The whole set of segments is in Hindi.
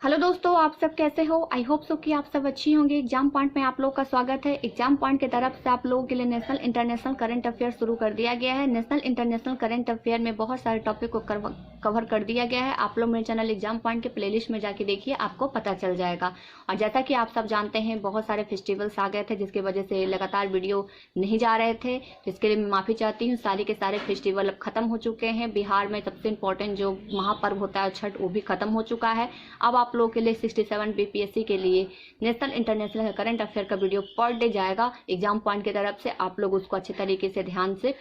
हेलो दोस्तों, आप सब कैसे हो। आई होप सो कि आप सब अच्छी होंगे। एग्जाम पॉइंट में आप लोग का स्वागत है। एग्जाम पॉइंट की तरफ से आप लोगों के लिए नेशनल इंटरनेशनल करंट अफेयर शुरू कर दिया गया है। नेशनल इंटरनेशनल करंट अफेयर में बहुत सारे टॉपिक को कवर कर दिया गया है। आप लोग मेरे चैनल एग्जाम पॉइंट के प्लेलिस्ट में जाके देखिए, आपको पता चल जाएगा। और जैसा कि आप सब जानते हैं, बहुत सारे फेस्टिवल्स आ गए थे जिसकी वजह से लगातार वीडियो नहीं जा रहे थे, जिसके लिए मैं माफ़ी चाहती हूँ। सारे के सारे फेस्टिवल अब खत्म हो चुके हैं। बिहार में सबसे इम्पोर्टेंट जो महापर्व होता है छठ, वो भी खत्म हो चुका है। अब आप लोगों के लिए 67 बीपीएससी के लिए नेशनल इंटरनेशनल करंट अफेयर का वीडियो पर डे जाएगा एग्जाम पॉइंट की तरफ से। आप लोग उसको अच्छे तरीके से ध्यान से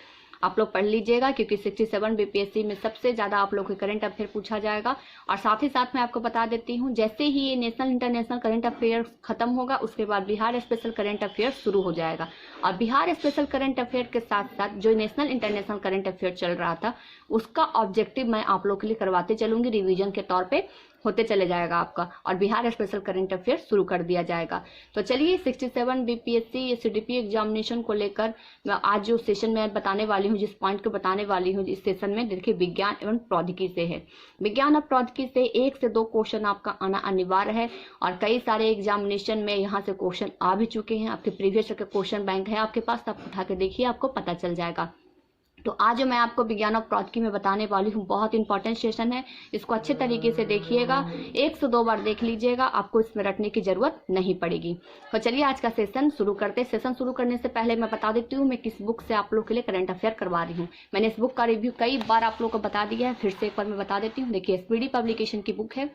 आप लोग पढ़ लीजिएगा, क्योंकि 67 बीपीएससी में सबसे ज़्यादा आप लोग के करंट अफेयर पूछा जाएगा। और साथ ही साथ मैं आपको बता देती हूँ, जैसे ही ये नेशनल इंटरनेशनल करंट अफेयर खत्म होगा, उसके बाद बिहार स्पेशल करंट अफेयर शुरू हो जाएगा। और बिहार स्पेशल करंट अफेयर के साथ साथ जो नेशनल इंटरनेशनल करंट अफेयर चल रहा था, उसका ऑब्जेक्टिव मैं आप लोग के लिए करवाते चलूंगी। रिवीजन के तौर पे होते चले जाएगा आपका, और बिहार स्पेशल करंट अफेयर शुरू कर दिया जाएगा। तो चलिए 67 बीपीएससी सीडीपी एग्जामिनेशन को लेकर आज जो सेशन में बताने वाली हूँ, जिस पॉइंट को बताने वाली हूँ इस सेशन में, देखिए विज्ञान एवं प्रौद्योगिकी से है। विज्ञान और प्रौद्योगिकी से 1 से 2 क्वेश्चन आपका आना अनिवार्य है। और कई सारे एग्जामिनेशन में यहाँ से क्वेश्चन आ भी चुके हैं। आपके प्रीवियस के क्वेश्चन बैंक है आपके पास, आप उठा के देखिए, आपको पता चल जाएगा। तो आज जो मैं आपको विज्ञान और प्रौद्योगिकी में बताने वाली हूँ, बहुत इंपॉर्टेंट सेशन है। इसको अच्छे तरीके से देखिएगा, 1 से 2 बार देख लीजिएगा, आपको इसमें रटने की जरूरत नहीं पड़ेगी। तो चलिए आज का सेशन शुरू करते हैं। सेशन शुरू करने से पहले मैं बता देती हूँ मैं किस बुक से आप लोग के लिए करंट अफेयर करवा रही हूँ। मैंने इस बुक का रिव्यू कई बार आप लोग को बता दिया है, फिर से एक बार मैं बता देती हूँ। देखिए, एसपीडी पब्लिकेशन की बुक है।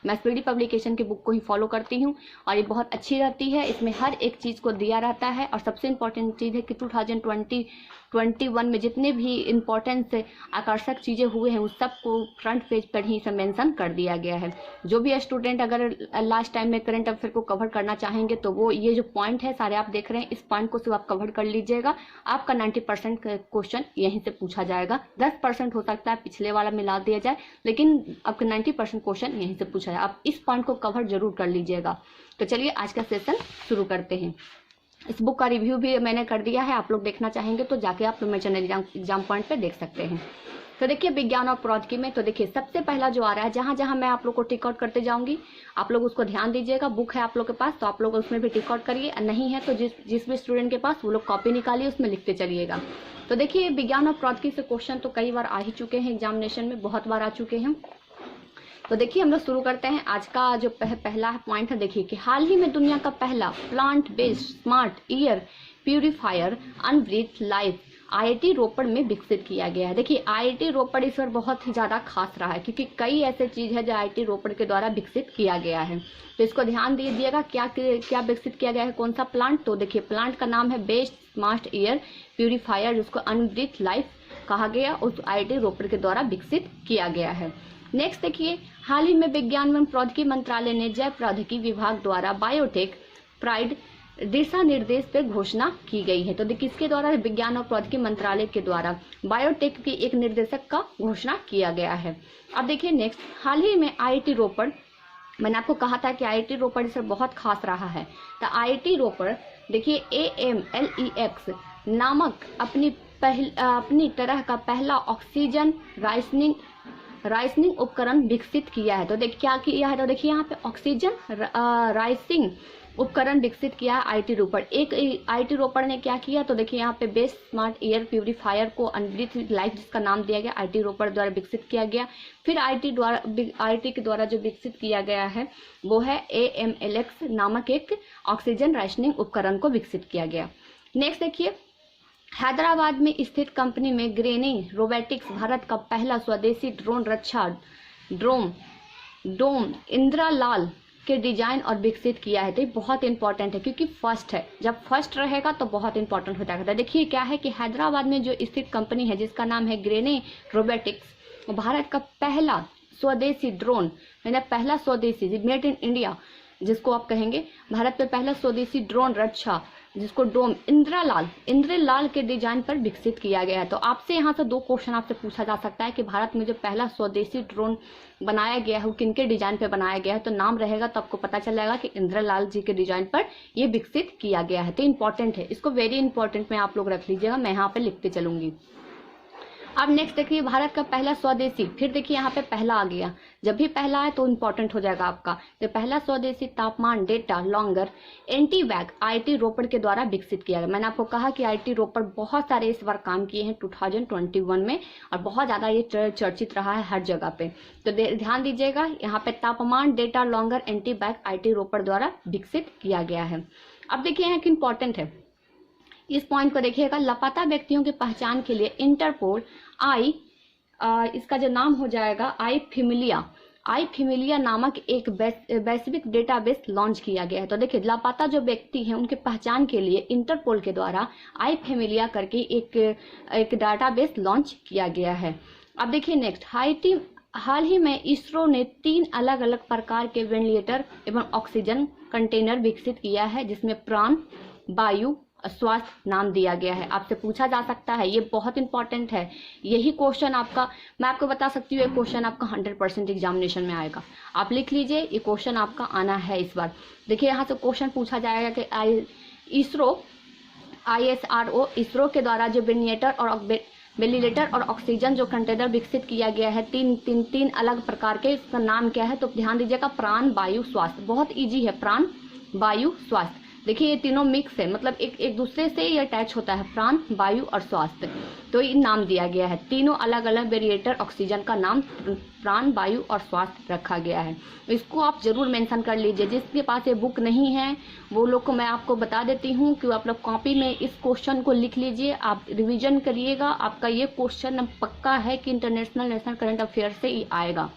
मैं एसपीडी पब्लिकेशन की बुक को ही फॉलो करती हूँ और ये बहुत अच्छी रहती है। इसमें हर एक चीज़ को दिया रहता है। और सबसे इम्पोर्टेंट चीज़ है कि 2021 में जितने भी इम्पोर्टेंट आकर्षक चीज़ें हुए हैं, उस सब को फ्रंट पेज पर ही इसे मेंशन कर दिया गया है। जो भी स्टूडेंट अगर लास्ट टाइम में करंट अफेयर को कवर करना चाहेंगे, तो वो ये जो पॉइंट है सारे आप देख रहे हैं, इस पॉइंट को सिर्फ आप कवर कर लीजिएगा। आपका 90% क्वेश्चन यहीं से पूछा जाएगा। 10% हो सकता है पिछले वाला मिला दिया जाए, लेकिन आपका 90% क्वेश्चन यहीं से पूछा जाए। आप इस पॉइंट को कवर जरूर कर लीजिएगा। तो चलिए आज का सेशन शुरू करते हैं। इस बुक का रिव्यू भी मैंने कर दिया है, आप लोग देखना चाहेंगे तो जाके आप मेरे चैनल एग्जाम पॉइंट पे देख सकते हैं। तो देखिए विज्ञान और प्रौद्योगिकी में, तो देखिए सबसे पहला जो आ रहा है, जहां जहां मैं आप लोग को टिक आउट करते जाऊंगी, आप लोग उसको ध्यान दीजिएगा। बुक है आप लोग के पास तो आप लोग उसमें भी टिक आउट करिए, नहीं है तो जिस भी स्टूडेंट के पास, वो लोग कॉपी निकालिए, उसमें लिखते चलिएगा। तो देखिए विज्ञान और प्रौद्योगिकी से क्वेश्चन तो कई बार आ ही चुके हैं एग्जामिनेशन में, बहुत बार आ चुके हैं। तो देखिए हम लोग शुरू करते हैं। आज का जो पहला पॉइंट है, देखिए कि हाल ही में दुनिया का पहला plant based smart air purifier Ubreathe Life IIT Ropar में विकसित किया गया है। देखिए आईआईटी रोपड़ इस बार बहुत ही ज़्यादा खास रहा है, क्योंकि कई ऐसे चीज़ है जो आईआईटी रोपड़ के द्वारा विकसित किया गया है। तो इसको ध्यान दीजिएगा, क्या विकसित किया गया है, कौन सा प्लांट। तो देखिए प्लांट का नाम है बेस्ट स्मार्ट एयर प्यूरिफायर, जिसको अनब्रीथ लाइफ कहा गया, उस आईआईटी रोपड़ के द्वारा विकसित किया गया है। नेक्स्ट देखिए, हाल ही में विज्ञान एवं प्रौद्योगिकी मंत्रालय ने जैव प्रौद्योगिकी विभाग द्वारा बायोटेक प्राइड दिशा निर्देश पर घोषणा की गई है। तो देखिए किसके द्वारा, विज्ञान और प्रौद्योगिकी मंत्रालय के द्वारा बायोटेक की एक निर्देशक का घोषणा किया गया है। अब देखिए नेक्स्ट, हाल ही में आईआईटी रोपड़, मैंने आपको कहा था कि आईआईटी रोपड़ इस बहुत खास रहा है। तो आईआईटी रोपड़ देखिए AMLEX नामक अपनी तरह का पहला ऑक्सीजन राइसनिंग उपकरण विकसित किया है। तो देखिए क्या किया है, तो देखिए यहाँ पे ऑक्सीजन राइसिंग उपकरण विकसित किया है आईआईटी रोपड़। एक आईआईटी रोपड़ ने क्या किया, तो देखिए यहाँ पे बेस्ट स्मार्ट एयर प्यूरिफायर को अनब्रीथ लाइफ जिसका नाम दिया गया, आईआईटी रोपड़ द्वारा विकसित किया गया। फिर आईआईटी के द्वारा जो विकसित किया गया है वो है AMLEX नामक एक ऑक्सीजन राइसनिंग उपकरण को विकसित किया गया। नेक्स्ट देखिए, हैदराबाद में स्थित कंपनी में ग्रेनी रोबोटिक्स भारत का पहला स्वदेशी ड्रोन रक्षा डोम इंद्रलाल के डिजाइन और विकसित किया है। तो ये बहुत इंपॉर्टेंट है, क्योंकि फर्स्ट है, जब फर्स्ट रहेगा तो बहुत इंपॉर्टेंट हो जाएगा। देखिए क्या है कि हैदराबाद में जो स्थित कंपनी है जिसका नाम है ग्रेनी रोबोटिक्स, भारत का पहला स्वदेशी ड्रोन, यानी पहला स्वदेशी मेड इन इंडिया जिसको आप कहेंगे, भारत में पहला स्वदेशी ड्रोन रक्षा जिसको डोम इंद्रलाल के डिजाइन पर विकसित किया गया है। तो आपसे यहाँ से 2 क्वेश्चन आपसे पूछा जा सकता है कि भारत में जो पहला स्वदेशी ड्रोन बनाया गया है वो किनके डिजाइन पे बनाया गया है। तो नाम रहेगा तो आपको पता चल जाएगा कि इंद्रलाल जी के डिजाइन पर ये विकसित किया गया है। तो इंपॉर्टेंट है, इसको वेरी इंपॉर्टेंट में आप लोग रख लीजिएगा, मैं यहाँ पे लिखते चलूंगी। अब नेक्स्ट देखिए भारत का पहला स्वदेशी, फिर देखिए यहाँ पे पहला आ गया, जब भी पहला है तो इम्पोर्टेंट हो जाएगा आपका। तो पहला स्वदेशी तापमान data logger AmbiTag IIT Ropar के द्वारा विकसित किया गया। मैंने आपको कहा कि आईआईटी रोपड़ बहुत सारे इस बार काम किए हैं 2021 में, और बहुत ज्यादा ये चर्चित रहा है हर जगह पे। तो ध्यान दीजिएगा, यहाँ पे तापमान data logger AmbiTag IIT Ropar द्वारा विकसित किया गया है। अब देखिए यहाँ कि इंपॉर्टेंट है, इस पॉइंट को देखिएगा, लापता व्यक्तियों की पहचान के लिए इंटरपोल इसका जो नाम हो जाएगा आई फैमिलिया नामक एक वैश्विक डेटाबेस लॉन्च किया गया है। तो देखिए लापता जो व्यक्ति हैं उनके पहचान के लिए इंटरपोल के द्वारा आई फैमिलिया करके एक डेटाबेस लॉन्च किया गया है। अब देखिए नेक्स्ट, हाल ही में इसरो ने 3 अलग अलग प्रकार के वेंटिलेटर एवं ऑक्सीजन कंटेनर विकसित किया है, जिसमें प्राण वायु स्वास्थ्य नाम दिया गया है। आपसे पूछा जा सकता है, ये बहुत इंपॉर्टेंट है, यही क्वेश्चन आपका, मैं आपको बता सकती हूँ, ये क्वेश्चन आपका 100% एग्जामिनेशन में आएगा। आप लिख लीजिए, ये क्वेश्चन आपका आना है इस बार। देखिए यहाँ से क्वेश्चन पूछा जाएगा कि ISRO इसरो के द्वारा जो वेंटिलेटर और ऑक्सीजन जो कंटेनर विकसित किया गया है, तीन अलग प्रकार के, इसका नाम क्या है? तो ध्यान दीजिएगा, प्राण वायु स्वास्थ्य। बहुत इजी है, प्राण वायु स्वास्थ्य। देखिए ये तीनों मिक्स है, मतलब एक दूसरे से ये अटैच होता है, प्राण वायु और स्वास्थ्य। तो ये नाम दिया गया है, तीनों अलग अलग वेरिएटर ऑक्सीजन का नाम प्राण वायु और स्वास्थ्य रखा गया है। इसको आप जरूर मेंशन कर लीजिए। जिसके पास ये बुक नहीं है वो लोग को मैं आपको बता देती हूँ कि आप लोग कॉपी में इस क्वेश्चन को लिख लीजिए, आप रिविजन करिएगा। आपका ये क्वेश्चन पक्का है कि इंटरनेशनल नेशनल करंट अफेयर से ही आएगा।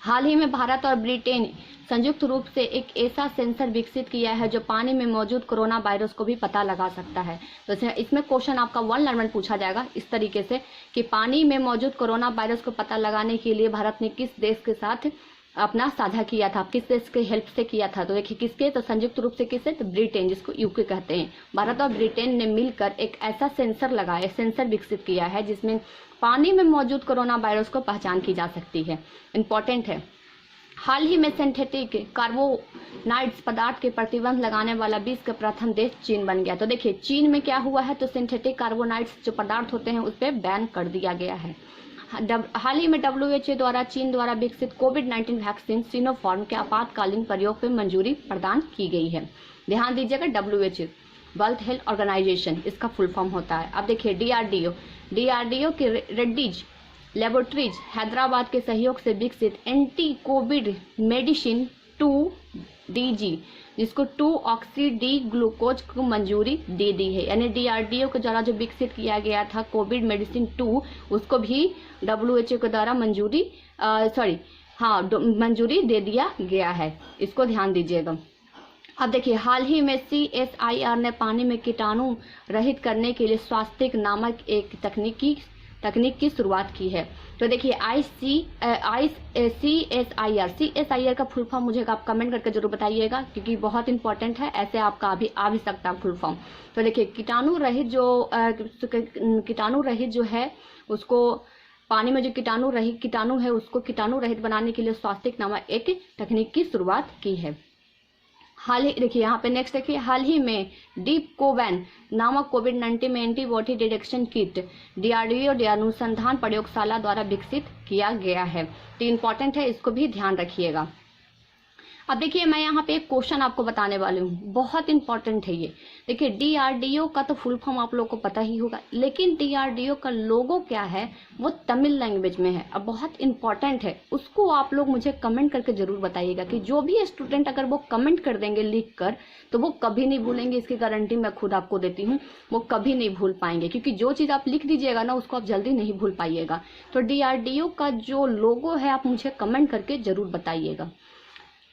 हाल ही में भारत और ब्रिटेन संयुक्त रूप से एक ऐसा सेंसर विकसित किया है जो पानी में मौजूद कोरोना वायरस को भी पता लगा सकता है। तो इसमें क्वेश्चन आपका 1 लाइन में पूछा जाएगा इस तरीके से कि पानी में मौजूद कोरोना वायरस को पता लगाने के लिए भारत ने किस देश के साथ अपना साझा किया था, किस देश के हेल्प से किया था? तो देखिए किसके, तो संयुक्त रूप से किससे? तो ब्रिटेन, जिसको यूके कहते हैं। भारत और ब्रिटेन ने मिलकर एक ऐसा सेंसर विकसित किया है जिसमें पानी में मौजूद कोरोना वायरस को पहचान की जा सकती है। इंपॉर्टेंट है। हाल ही में सिंथेटिक कार्बोनाइड्स पदार्थ के प्रतिबंध लगाने वाला विश्व का प्रथम देश चीन बन गया। तो देखिए चीन में क्या हुआ है, तो सिंथेटिक कार्बोनाइड्स जो पदार्थ होते हैं उस पर बैन कर दिया गया है। हाल ही में WHO द्वारा चीन द्वारा विकसित कोविड-19 वैक्सीन सिनोफार्म के आपातकालीन प्रयोग पर मंजूरी प्रदान की गई है। ध्यान दीजिएगा, WHO वर्ल्ड हेल्थ ऑर्गेनाइजेशन इसका फुल फॉर्म होता है। अब देखिए DRDO की रेड्डीज लेबोरेटरीज हैदराबाद के सहयोग से विकसित एंटी कोविड मेडिसिन 2DG जिसको 2-ऑक्सी डी ग्लूकोज को मंजूरी दे दी है। यानी DRDO के द्वारा जो विकसित किया गया था कोविड मेडिसिन 2, उसको भी WHO के द्वारा मंजूरी दे दिया गया है। इसको ध्यान दीजिएगा। अब देखिए हाल ही में CSIR ने पानी में कीटाणु रहित करने के लिए स्वास्थ्य नामक एक तकनीक की शुरुआत की है। तो देखिए CSIR का फुल फॉर्म मुझे आप कमेंट करके जरूर बताइएगा, क्योंकि बहुत इंपॉर्टेंट है, ऐसे आपका अभी आ भी सकता है फुल फॉर्म। तो देखिए कीटाणु रहित जो है उसको पानी में जो कीटाणु है उसको कीटाणु रहित बनाने के लिए स्वास्थ्य नामक एक तकनीक की शुरुआत की है। देखिए यहाँ पे नेक्स्ट देखिए, हाल ही में डीप कोवैन नामक कोविड-19 में एंटीबॉडी डिटेक्शन किट DRDO अनुसंधान प्रयोगशाला द्वारा विकसित किया गया है। तो इंपॉर्टेंट है, इसको भी ध्यान रखिएगा। अब देखिए मैं यहाँ पे एक क्वेश्चन आपको बताने वाली हूँ, बहुत इंपॉर्टेंट है ये। देखिए DRDO का तो फुल फॉर्म आप लोगों को पता ही होगा, लेकिन DRDO का लोगो क्या है वो तमिल लैंग्वेज में है। अब बहुत इंपॉर्टेंट है, उसको आप लोग मुझे कमेंट करके जरूर बताइएगा कि जो भी स्टूडेंट अगर वो कमेंट कर देंगे लिख कर तो वो कभी नहीं भूलेंगे। इसकी गारंटी मैं खुद आपको देती हूँ, वो कभी नहीं भूल पाएंगे, क्योंकि जो चीज़ आप लिख दीजिएगा ना उसको आप जल्दी नहीं भूल पाइएगा। तो DRDO का जो लोगो है आप मुझे कमेंट करके जरूर बताइएगा।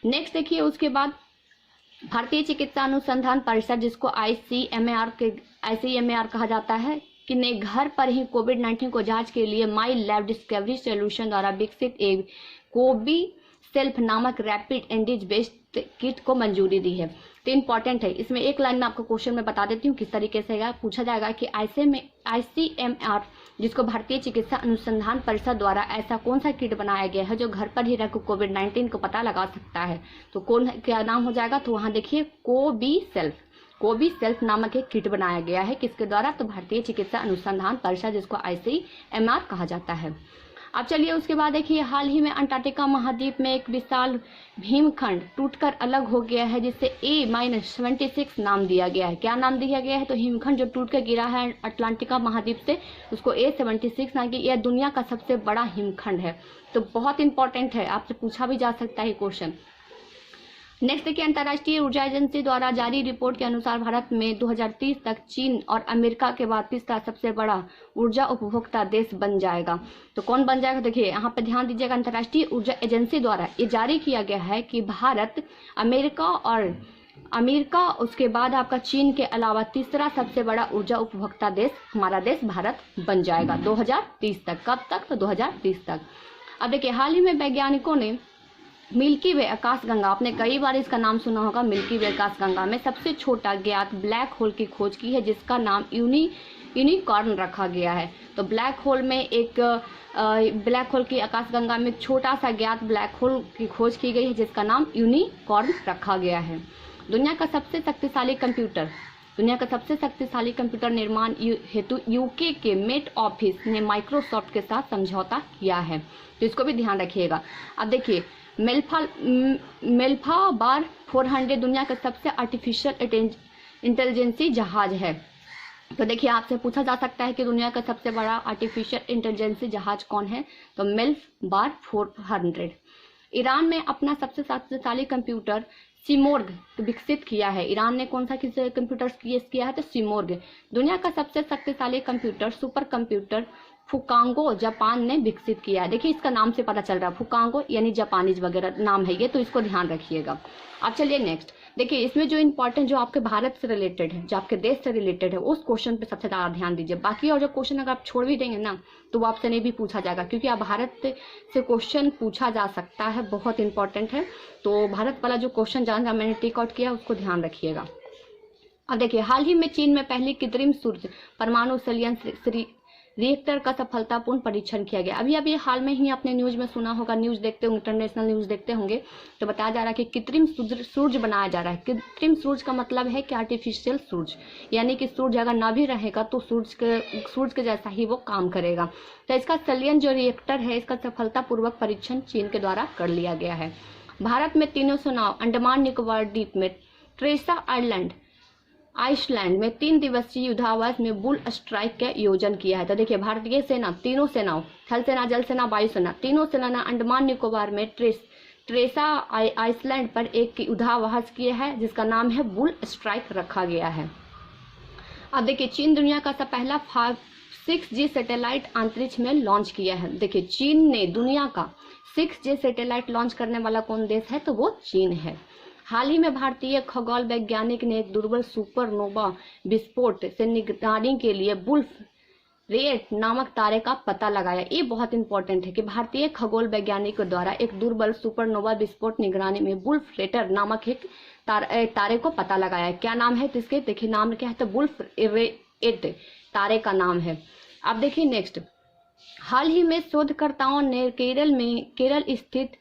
नेक्स्ट देखिए, उसके बाद भारतीय चिकित्सा अनुसंधान परिषद जिसको ICMR कहा जाता है कि ने घर पर ही कोविड-19 को जांच के लिए माई लैब डिस्कवरी सॉल्यूशन द्वारा विकसित एक कोबी सेल्फ नामक रैपिड एंटीजन बेस्ड किट को मंजूरी दी है। तो इंपॉर्टेंट है, इसमें एक लाइन में आपको क्वेश्चन में बता देती हूँ किस तरीके से पूछा जाएगा कि ICMR जिसको भारतीय चिकित्सा अनुसंधान परिषद द्वारा ऐसा कौन सा किट बनाया गया है जो घर पर ही रख कोविड-19 को पता लगा सकता है। तो क्या नाम हो जाएगा, तो वहाँ देखिए कोबी सेल्फ। कोविसेल्फ नामक एक किट बनाया गया है, किसके द्वारा? तो भारतीय चिकित्सा अनुसंधान परिषद, जिसको ICMR कहा जाता है। अब चलिए उसके बाद देखिए, हाल ही में अंटार्कटिका महाद्वीप में एक विशाल हिमखंड टूटकर अलग हो गया है, जिससे A-76 नाम दिया गया है। क्या नाम दिया गया है? तो हिमखंड जो टूट कर गिरा है अटलांटिका महाद्वीप से, उसको A-76 नाम की। यह दुनिया का सबसे बड़ा हिमखंड है, तो बहुत इंपॉर्टेंट है, आपसे पूछा भी जा सकता है क्वेश्चन। नेक्स्ट देखिए, अंतर्राष्ट्रीय ऊर्जा एजेंसी द्वारा जारी रिपोर्ट के अनुसार भारत में 2030 तक चीन और अमेरिका के बाद तीसरा सबसे बड़ा ऊर्जा उपभोक्ता देश बन जाएगा। तो कौन बन जाएगा? देखिए यहाँ पे ध्यान दीजिएगा, अंतर्राष्ट्रीय ऊर्जा एजेंसी द्वारा ये जारी किया गया है कि भारत, अमेरिका उसके बाद आपका चीन के अलावा तीसरा सबसे बड़ा ऊर्जा उपभोक्ता देश हमारा देश भारत बन जाएगा 2030 तक। कब तक? तो 2030 तक। अब देखिए, हाल ही में वैज्ञानिकों ने मिल्की वे आकाशगंगा, आपने कई बार इसका नाम सुना होगा, मिल्की वे आकाशगंगा में सबसे छोटा ज्ञात ब्लैक होल की खोज की है, जिसका नाम यूनिकॉर्न रखा गया है। तो ब्लैक होल की आकाशगंगा में छोटा सा ज्ञात ब्लैक होल की खोज की गई है, जिसका नाम यूनिकॉर्न रखा गया है। दुनिया का सबसे शक्तिशाली कंप्यूटर निर्माण हेतु यूके के मेट ऑफिस ने माइक्रोसॉफ्ट के साथ समझौता किया है, तो इसको भी ध्यान रखिएगा। अब देखिए, मेल्फा बार 400 दुनिया का सबसे आर्टिफिशियल इंटेलिजेंसी जहाज है। तो देखिए, आपसे पूछा जा सकता है कि दुनिया का सबसे बड़ा आर्टिफिशियल इंटेलिजेंसी जहाज कौन है? तो मेल्फ बार 400। ईरान में अपना सबसे शक्तिशाली कंप्यूटर सिमोर्ग विकसित किया है। ईरान ने कौन सा कंप्यूटर किया है? तो सिमोर्ग। दुनिया का सबसे शक्तिशाली कंप्यूटर सुपर कंप्यूटर फुकांगो जापान ने विकसित किया है। देखिए, इसका नाम से पता चल रहा है, फुकांगो यानी जापानीज वगैरह नाम है ये, तो इसको ध्यान रखिएगा। अब चलिए नेक्स्ट देखिए, इसमें जो इम्पोर्टेंट, जो आपके भारत से रिलेटेड है, जो आपके देश से रिलेटेड है, उस क्वेश्चन पे सबसे ज्यादा ध्यान दीजिए। बाकी और जो क्वेश्चन अगर आप छोड़ भी देंगे ना, तो वो आपसे नहीं भी पूछा जाएगा, क्योंकि आप भारत से क्वेश्चन पूछा जा सकता है, बहुत इंपॉर्टेंट है। तो भारत वाला जो क्वेश्चन जानना मैंने टेक आउट किया, उसको ध्यान रखिएगा। अब देखिए, हाल ही में चीन में पहली कृत्रिम सूर्य परमाणु संयंत्र रिएक्टर का सफलतापूर्ण परीक्षण किया गया। अभी हाल में ही आपने न्यूज में सुना होगा, न्यूज देखते होंगे, इंटरनेशनल न्यूज देखते होंगे, तो बताया जा रहा है कि कृत्रिम सूर्य बनाया जा रहा है। कृत्रिम सूर्य का मतलब है कि आर्टिफिशियल सूर्य, यानी कि सूर्य अगर ना भी रहेगा तो सूर्य के जैसा ही वो काम करेगा। तो इसका संयंत्र जो रिएक्टर है, इसका सफलतापूर्वक परीक्षण चीन के द्वारा कर लिया गया है। भारत में तीनों सेनाओं अंडमान निकोबार द्वीप में ट्रेसा आइसलैंड में 3 दिवसीय युद्धाभ्यास में बुल स्ट्राइक का आयोजन किया है। तो देखिए, भारतीय सेना, तीनों सेनाओं, थल सेना, जल सेना, वायु सेना, तीनों सेना ने अंडमान निकोबार में ट्रेसा आइसलैंड पर एक युद्धाभ्यास किया है, जिसका नाम है बुल स्ट्राइक रखा गया है। अब देखिए, चीन दुनिया का पहला 6G सैटेलाइट अंतरिक्ष में लॉन्च किया है। देखिए, चीन ने दुनिया का 6G सैटेलाइट लॉन्च करने वाला कौन देश है? तो वो चीन है। हाल ही में भारतीय खगोल वैज्ञानिक ने एक दुर्बल सुपरनोवा विस्फोट से निगरानी के लिए वुल्फ रेट नामक तारे का पता लगाया। ये बहुत इंपॉर्टेंट है कि भारतीय खगोल वैज्ञानिकों द्वारा एक दुर्बल सुपरनोवा विस्फोट निगरानी में वुल्फ रेटर नामक एक तारे को पता लगाया। क्या नाम है इसके? देखिए, नाम क्या है? तो वुल्फ रेट तारे का नाम है। अब देखिए नेक्स्ट, हाल ही में शोधकर्ताओं ने केरल स्थित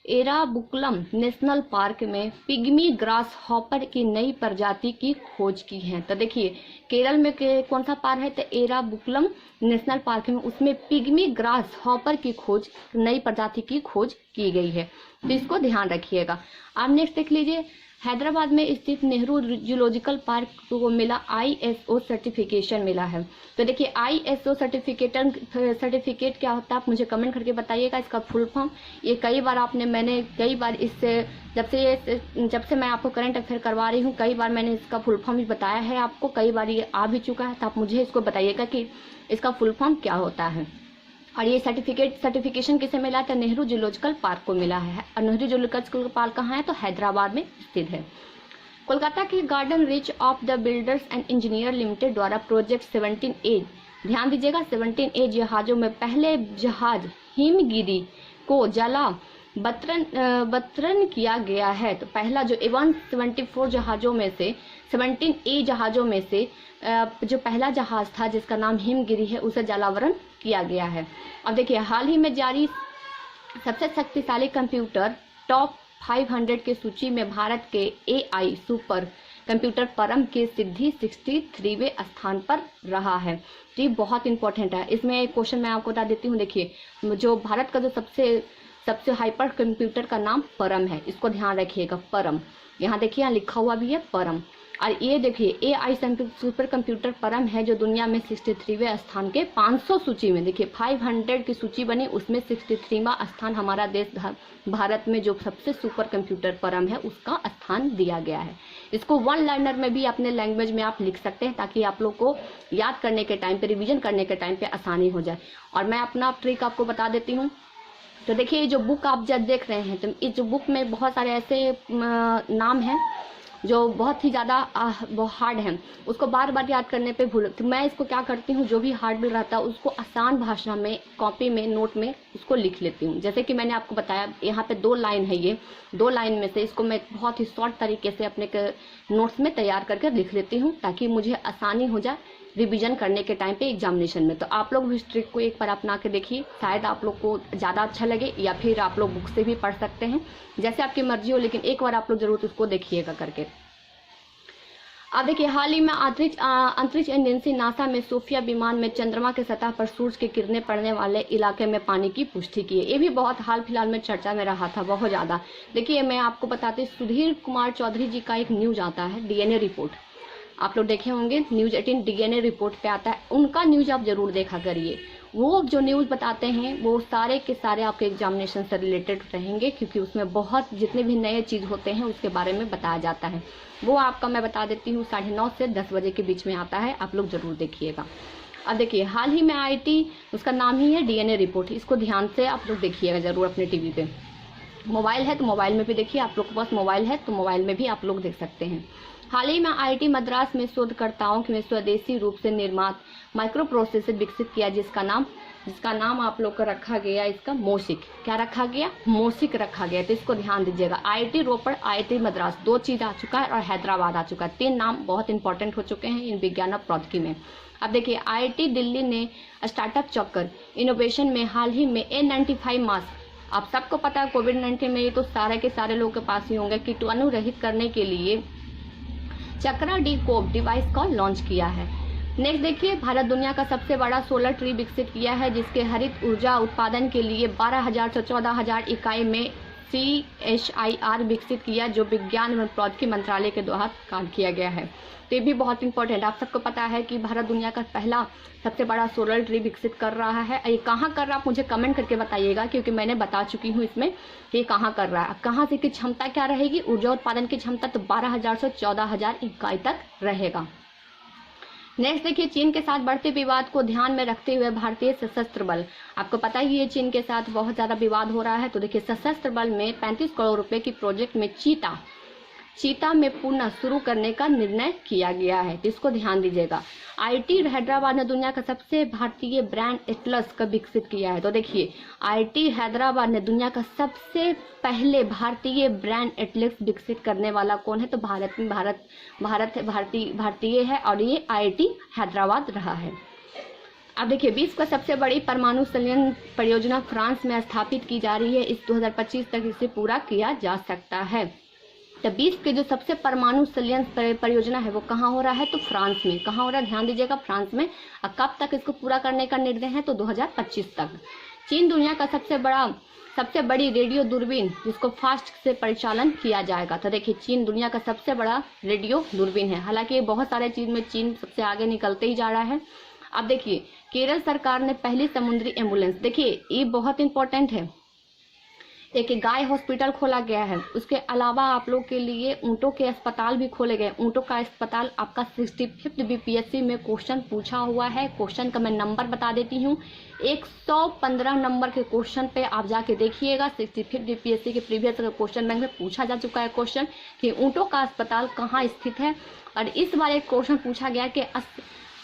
एराबुकुलम नेशनल पार्क में पिग्मी ग्रास हॉपर की नई प्रजाति की खोज की है। तो देखिए, केरल में कौन सा पार्क है? तो एराबुकुलम नेशनल पार्क में, उसमें पिग्मी ग्रास हॉपर की खोज, नई प्रजाति की खोज की गई है, तो इसको ध्यान रखिएगा। अब नेक्स्ट देख लीजिए, हैदराबाद में स्थित नेहरू जूलॉजिकल पार्क को मिला ISO सर्टिफिकेशन मिला है। तो देखिए, ISO सर्टिफिकेट क्या होता है, आप मुझे कमेंट करके बताइएगा इसका फुल फॉर्म। ये मैंने कई बार इससे जब से मैं आपको करंट अफेयर करवा रही हूँ, कई बार मैंने इसका फुल फॉर्म भी बताया है आपको, कई बार ये आ भी चुका है, तो आप मुझे इसको बताइएगा कि इसका फुल फॉर्म क्या होता है। और ये सर्टिफिकेशन किसे मिला? तो नेहरू जूलॉजिकल पार्क को मिला है। और नेहरू जूलॉजिकल पार्क कहाँ है? तो हैदराबाद में स्थित है। कोलकाता के garden rich of the builders and engineer limited द्वारा प्रोजेक्ट 17A, ध्यान दीजिएगा, 17A जहाजों में पहले जहाज हिमगिरी को बतरन किया गया है। तो पहला जो 174 जहाजों में से 17A जहाजों में से जो पहला जहाज था जिसका नाम हिमगिरी है, उसे जलावरण किया गया है। अब देखिए, हाल ही में जारी सबसे शक्तिशाली कंप्यूटर टॉप 500 की सूची में भारत के AI सुपर कंप्यूटर परम के सिद्धि 63वें स्थान पर रहा है। तो ये बहुत इंपॉर्टेंट है। इसमें एक क्वेश्चन मैं आपको बता देती हूँ। देखिए, जो भारत का जो सबसे हाइपर कंप्यूटर का नाम परम है, इसको ध्यान रखिएगा। परम, यहाँ देखिए, यहाँ लिखा हुआ भी है परम। और ये देखिए AI सुपर कंप्यूटर परम है, जो दुनिया में 63वें स्थान के 500 सूची में, देखिए 500 की सूची बनी, उसमें 63वां स्थान हमारा देश भारत में जो सबसे सुपर कंप्यूटर परम है उसका स्थान दिया गया है। इसको वन लाइनर में भी अपने लैंग्वेज में आप लिख सकते हैं, ताकि आप लोग को याद करने के टाइम पे, रिविजन करने के टाइम पे आसानी हो जाए। और मैं अपना ट्रिक आपको बता देती हूँ। तो देखिए, ये जो बुक आप जब देख रहे हैं, तो इस जो बुक में बहुत सारे ऐसे नाम हैं जो बहुत ही ज़्यादा हार्ड हैं, उसको बार बार याद करने पे भूल। तो मैं इसको क्या करती हूँ, जो भी हार्ड भी रहता है उसको आसान भाषा में कॉपी में, नोट में उसको लिख लेती हूँ। जैसे कि मैंने आपको बताया, यहाँ पे 2 लाइन है, ये 2 लाइन में से इसको मैं बहुत ही शॉर्ट तरीके से अपने नोट्स में तैयार करके लिख लेती हूँ, ताकि मुझे आसानी हो जाए रिवीजन करने के टाइम पे एग्जामिनेशन में। तो आप लोग भी इस ट्रिक को एक बार अपना के देखिए, शायद आप लोग को ज़्यादा अच्छा लगे, या फिर आप लोग बुक से भी पढ़ सकते हैं, जैसे आपकी मर्जी हो, लेकिन एक बार आप लोग जरूर उसको देखिएगा करके। अब देखिए, हाल ही में अंतरिक्ष एजेंसी नासा में सोफिया विमान में चंद्रमा के सतह पर सूरज की किरणें पड़ने वाले इलाके में पानी की पुष्टि की है। ये भी बहुत हाल फिलहाल में चर्चा में रहा था, बहुत ज़्यादा। देखिए, मैं आपको बताती, सुधीर कुमार चौधरी जी का एक न्यूज आता है, DNA रिपोर्ट, आप लोग देखे होंगे, न्यूज 18 DNA रिपोर्ट पे आता है, उनका न्यूज आप जरूर देखा करिए। वो जो न्यूज़ बताते हैं वो सारे के सारे आपके एग्जामिनेशन से रिलेटेड रहेंगे, क्योंकि उसमें बहुत जितने भी नए चीज़ होते हैं उसके बारे में बताया जाता है। वो आपका मैं बता देती हूँ 9:30 से 10 बजे के बीच में आता है, आप लोग जरूर देखिएगा। अब देखिए, हाल ही में IIT, उसका नाम ही है DNA रिपोर्ट, इसको ध्यान से आप लोग देखिएगा जरूर अपने टीवी पे। मोबाइल है तो मोबाइल में भी देखिए, आप लोग के पास मोबाइल है तो मोबाइल में भी आप लोग देख सकते हैं। हाल ही में IIT मद्रास में शोधकर्ताओं में स्वदेशी रूप से निर्मित माइक्रो प्रोसेसर विकसित किया, जिसका नाम आप लोग को रखा गया, इसका मोसिक। क्या रखा गया? मोसिक रखा गया। तो इसको ध्यान दीजिएगा। IIT रोपड़, IIT मद्रास, 2 चीज़ आ चुका है, और हैदराबाद आ चुका है। 3 नाम बहुत इंपॉर्टेंट हो चुके हैं इन विज्ञान और प्रौद्योगिकी में। अब देखिए, IIT दिल्ली ने स्टार्टअप चक्कर इनोवेशन में हाल ही में N95 मास्क, आप सबको पता है कोविड-19 में ये तो सारे के सारे लोगों के पास ही होंगे, कीटाणु रहित करने के लिए चक्रा डी कोप डिवाइस का लॉन्च किया है। नेक्स्ट देखिए, भारत दुनिया का सबसे बड़ा सोलर ट्री विकसित किया है, जिसके हरित ऊर्जा उत्पादन के लिए 12,000 से 14,000 इकाई में CSIR विकसित किया, जो विज्ञान एवं प्रौद्योगिकी मंत्रालय के द्वारा काम किया गया है। तो ये भी बहुत इंपॉर्टेंट, आप सबको पता है कि भारत दुनिया का पहला सबसे बड़ा सोलर ट्री विकसित कर रहा है। ये कहाँ कर रहा है आप मुझे कमेंट करके बताइएगा, क्योंकि मैंने बता चुकी हूँ इसमें कि ये कहाँ कर रहा है। कहाँ से की क्षमता क्या रहेगी, ऊर्जा उत्पादन की क्षमता तो 12,000 से 14,000 इकाई तक रहेगा। नेक्स्ट देखिए, चीन के साथ बढ़ते विवाद को ध्यान में रखते हुए भारतीय सशस्त्र बल, आपको पता ही है चीन के साथ बहुत ज्यादा विवाद हो रहा है। तो देखिए, सशस्त्र बल में 35 करोड़ रुपए की प्रोजेक्ट में चीता में पुनः शुरू करने का निर्णय किया गया है। तो इसको ध्यान दीजिएगा। IIT हैदराबाद ने दुनिया का सबसे भारतीय ब्रांड एटलस का विकसित किया है। तो देखिए, IIT हैदराबाद ने दुनिया का सबसे पहले भारतीय ब्रांड एटलस विकसित करने वाला कौन है? तो भारतीय है, और ये IIT हैदराबाद रहा है। अब देखिए, विश्व का सबसे बड़ी परमाणु संयंत्र परियोजना फ्रांस में स्थापित की जा रही है। इस 2025 तक इसे पूरा किया जा सकता है। तो विश्व के जो सबसे परमाणु संयंत्र परियोजना है वो कहाँ हो रहा है? तो फ्रांस में। कहाँ हो रहा है? ध्यान दीजिएगा, फ्रांस में। और कब तक इसको पूरा करने का निर्णय है? तो 2025 तक। चीन दुनिया का सबसे बड़ी रेडियो दूरबीन, जिसको फास्ट से परिचालन किया जाएगा। तो देखिए, चीन दुनिया का सबसे बड़ा रेडियो दूरबीन है। हालांकि बहुत सारे चीज में चीन सबसे आगे निकलते ही जा रहा है। अब देखिए, केरल सरकार ने पहली समुद्री एम्बुलेंस, देखिए ये बहुत इंपॉर्टेंट है, एक गाय हॉस्पिटल खोला गया है। उसके अलावा आप लोग के लिए ऊँटों के अस्पताल भी खोले गए। ऊँटों का अस्पताल आपका 65 BPSC में क्वेश्चन पूछा हुआ है। क्वेश्चन का मैं नंबर बता देती हूँ, 115 नंबर के क्वेश्चन पे आप जाके देखिएगा। 65 BPSC के प्रीवियस क्वेश्चन बैंक में पूछा जा चुका है क्वेश्चन कि ऊँटों का अस्पताल कहाँ स्थित है, और इस बार एक क्वेश्चन पूछा गया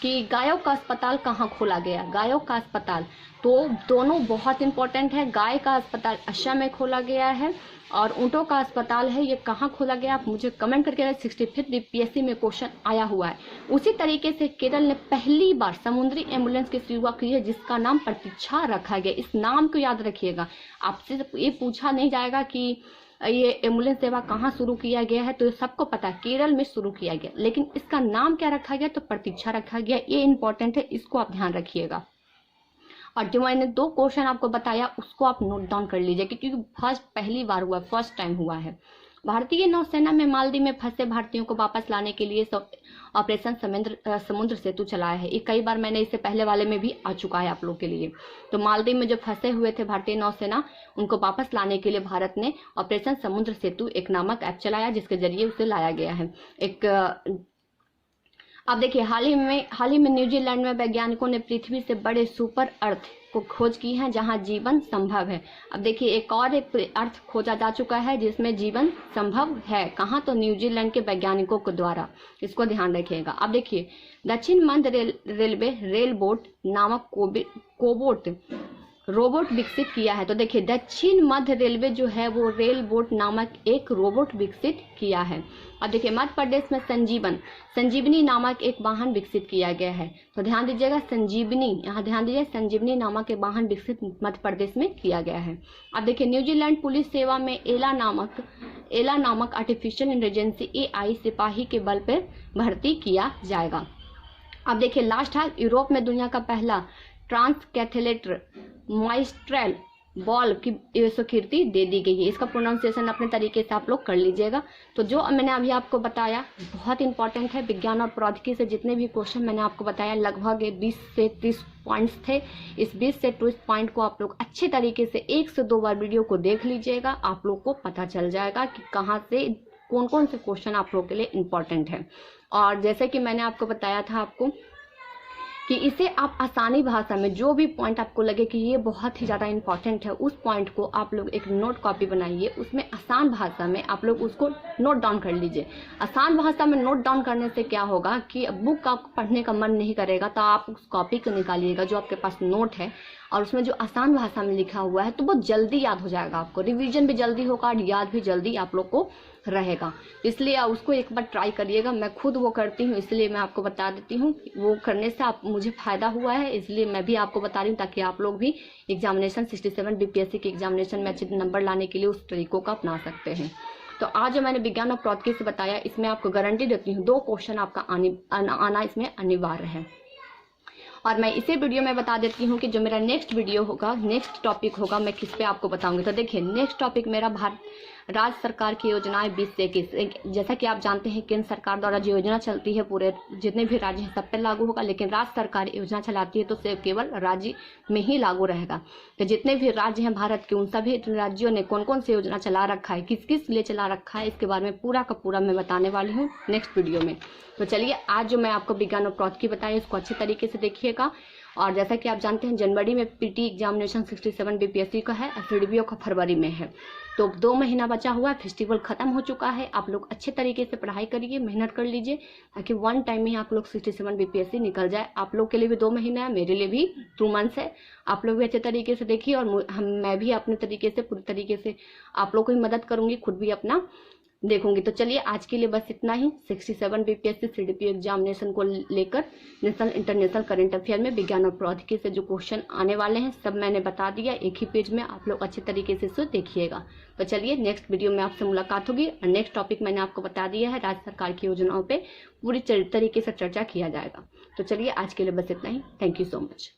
कि गायों का अस्पताल कहाँ खोला गया। गायों का अस्पताल, तो दोनों बहुत इंपॉर्टेंट है। गाय का अस्पताल असम में खोला गया है, और ऊँटों का अस्पताल है ये कहाँ खोला गया, आप मुझे कमेंट करके। 65 BPSC में क्वेश्चन आया हुआ है। उसी तरीके से केरल ने पहली बार समुद्री एम्बुलेंस की शुरुआत की है, जिसका नाम प्रतीक्षा रखा गया। इस नाम को याद रखिएगा। आपसे ये पूछा नहीं जाएगा कि ये एम्बुलेंस सेवा कहाँ शुरू किया गया है, तो सबको पता है केरल में शुरू किया गया, लेकिन इसका नाम क्या रखा गया, तो प्रतीक्षा रखा गया। ये इंपॉर्टेंट है, इसको आप ध्यान रखिएगा। और जो मैंने 2 क्वेश्चन आपको बताया उसको आप नोट डाउन कर लीजिए, क्योंकि पहली बार हुआ, फर्स्ट टाइम हुआ है। भारतीय नौसेना में मालदीव में फंसे भारतीयों को वापस लाने के लिए ऑपरेशन समुद्र सेतु चलाया है। ये कई बार मैंने इससे पहले वाले में भी आ चुका है आप लोग के लिए। तो मालदीव में जो फंसे हुए थे भारतीय नौसेना, उनको वापस लाने के लिए भारत ने ऑपरेशन समुद्र सेतु एक नामक ऐप चलाया, जिसके जरिए उसे लाया गया है। अब देखिए, हाल ही में न्यूजीलैंड में वैज्ञानिकों ने पृथ्वी से बड़े सुपर अर्थ को खोज की है जहां जीवन संभव है। अब देखिए, एक अर्थ खोजा जा चुका है जिसमें जीवन संभव है। कहां, तो न्यूजीलैंड के वैज्ञानिकों के द्वारा। इसको ध्यान रखिएगा। अब देखिए, दक्षिण मध्य रेलवे रेलबोट नामक कोबोट रोबोट विकसित किया है। तो देखिए, दक्षिण मध्य रेलवे जो है वो रेल बोट नामक एक रोबोट विकसित किया है। अब देखिए, मध्य प्रदेश में संजीवनी नामक एक वाहन विकसित किया गया है। तो ध्यान दीजिएगा, संजीवनी, यहाँ ध्यान दीजिए, संजीवनी नामक एक वाहन विकसित मध्य प्रदेश में किया गया है। अब देखिए, न्यूजीलैंड पुलिस सेवा में एला नामक आर्टिफिशियल इंटेलिजेंस AI सिपाही के बल पर भर्ती किया जाएगा। अब देखिए, लास्ट है, यूरोप में दुनिया का पहला ट्रांस कैथेलेटर माइस्ट्रेल बॉल की स्वीकृति दे दी गई है। इसका प्रोनाउंसिएशन अपने तरीके से आप लोग कर लीजिएगा। तो जो मैंने अभी आपको बताया बहुत इंपॉर्टेंट है। विज्ञान और प्रौद्योगिकी से जितने भी क्वेश्चन मैंने आपको बताया, लगभग 20 से 30 पॉइंट्स थे। इस 20 से 30 पॉइंट को आप लोग अच्छे तरीके से 1 से 2 बार वीडियो को देख लीजिएगा। आप लोग को पता चल जाएगा कि कहाँ से कौन कौन से क्वेश्चन आप लोग के लिए इम्पोर्टेंट है। और जैसे कि मैंने आपको बताया था आपको कि इसे आप आसानी भाषा में, जो भी पॉइंट आपको लगे कि ये बहुत ही ज़्यादा इंपॉर्टेंट है, उस पॉइंट को आप लोग एक नोट कॉपी बनाइए, उसमें आसान भाषा में आप लोग उसको नोट डाउन कर लीजिए। आसान भाषा में नोट डाउन करने से क्या होगा कि बुक आपको पढ़ने का मन नहीं करेगा, तो आप उस कॉपी को निकालिएगा जो आपके पास नोट है, और उसमें जो आसान भाषा में लिखा हुआ है तो वो जल्दी याद हो जाएगा। आपको रिवीजन भी जल्दी होगा और याद भी जल्दी आप लोग को रहेगा। इसलिए उसको एक बार ट्राई करिएगा। मैं खुद वो करती हूँ, इसलिए मैं आपको बता देती हूँ। वो करने से मुझे फ़ायदा हुआ है, इसलिए मैं भी आपको बता रही हूँ, ताकि आप लोग भी एग्जामिनेशन 67 BPSC के एग्जामिनेशन में अच्छे नंबर लाने के लिए उस तरीकों का अपना सकते हैं। तो आज जो मैंने विज्ञान और प्रौद्योगिकी से बताया, इसमें आपको गारंटी देती हूँ 2 क्वेश्चन आपका आना इसमें अनिवार्य है। और मैं इसी वीडियो में बता देती हूँ कि जो मेरा नेक्स्ट वीडियो होगा, नेक्स्ट टॉपिक होगा, मैं किस पे आपको बताऊंगी। तो देखिए, नेक्स्ट टॉपिक मेरा राज्य सरकार की योजनाएं 20 से 21। जैसा कि आप जानते हैं, केंद्र सरकार द्वारा जो योजना चलती है पूरे जितने भी राज्य हैं सब पे लागू होगा, लेकिन राज्य सरकार योजना चलाती है तो सिर्फ केवल राज्य में ही लागू रहेगा। तो जितने भी राज्य हैं भारत के, उन सभी राज्यों ने कौन कौन सी योजना चला रखा है, किस किस लिए चला रखा है, इसके बारे में पूरा का पूरा मैं बताने वाली हूँ नेक्स्ट वीडियो में। तो चलिए, आज जो मैं आपको विज्ञान और प्रौद्योगिकी बताई, इसको अच्छे तरीके से देखिएगा। और जैसा कि आप जानते हैं, जनवरी में PT एग्जामिनेशन 67 BPSC का है, SDBO का फरवरी में है। तो 2 महीना बचा हुआ है, फेस्टिवल खत्म हो चुका है। आप लोग अच्छे तरीके से पढ़ाई करिए, मेहनत कर लीजिए, ताकि 1 टाइम में ही आप लोग 67 BPSC निकल जाए। आप लोग के लिए भी 2 महीना है, मेरे लिए भी 2 मंथ्स है। आप लोग भी अच्छे तरीके से देखिए, और मैं भी अपने तरीके से पूरी तरीके से आप लोग को भी मदद करूंगी, खुद भी अपना देखूंगी। तो चलिए, आज के लिए बस इतना ही। 67 BPSC CDPO एग्जामिनेशन को लेकर नेशनल इंटरनेशनल करंट अफेयर में विज्ञान और प्रौद्योगिकी से जो क्वेश्चन आने वाले हैं सब मैंने बता दिया एक ही पेज में। आप लोग अच्छे तरीके से इसे देखिएगा। तो चलिए, नेक्स्ट वीडियो में आपसे मुलाकात होगी, और नेक्स्ट टॉपिक मैंने आपको बता दिया है, राज्य सरकार की योजनाओं पर पूरी तरीके से चर्चा किया जाएगा। तो चलिए, आज के लिए बस इतना ही। Thank you so much.